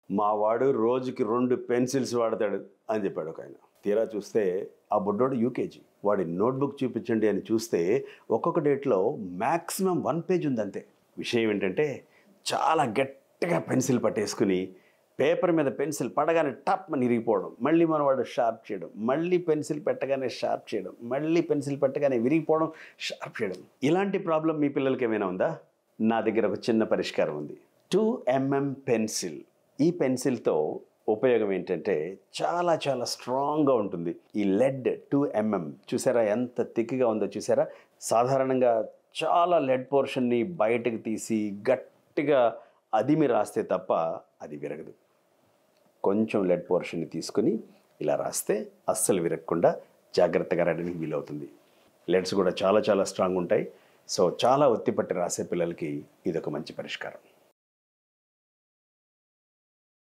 మా వాడు రోజుకి 2 పెన్సిల్స్ వాడతాడు అని చెప్పాడు ఒక ఆయన. తీరా చూస్తే ఆ బుడ్డోడు యూకేజీ. వాడి నోట్బుక్ చూపించండి అని చూస్తే ఒక్కొక్క డేట్లో మ్యాక్సిమం 1 పేజ్ ఉందంతే. విషయం ఏంటంటే చాలా గట్టిగా పెన్సిల్ పట్టేసుకుని పేపర్ మీద పెన్సిల్ పడగానే టప్ అని విరిగిపోవడం, మళ్ళీ మనవాడు షార్ప్ చేయడం, మళ్ళీ పెన్సిల్ పెట్టగానే షార్ప్ చేయడం, మళ్ళీ పెన్సిల్ పెట్టగానే విరిగిపోవడం, షార్ప్ చేయడం. ఇలాంటి ప్రాబ్లం మీ పిల్లలకి ఏమైనా ఉందా? నా దగ్గర ఒక చిన్న పరిష్కారం ఉంది. 2mm pencil. ఈ పెన్సిల్తో ఉపయోగం ఏంటంటే చాలా చాలా స్ట్రాంగ్గా ఉంటుంది. ఈ లెడ్ 2mm చూసారా ఎంత థిక్గా ఉందో చూసారా? సాధారణంగా చాలా లెడ్ పోర్షన్ని బయటకు తీసి గట్టిగా అదిమి రాస్తే తప్ప అది విరగదు. కొంచెం లెడ్ పోర్షన్ని తీసుకుని ఇలా రాస్తే అస్సలు విరగకుండా జాగ్రత్తగా రాయడానికి వీలవుతుంది. లెడ్స్ కూడా చాలా చాలా స్ట్రాంగ్ ఉంటాయి. సో చాలా ఒత్తిపట్టి రాసే పిల్లలకి ఇదొక మంచి పరిష్కారం.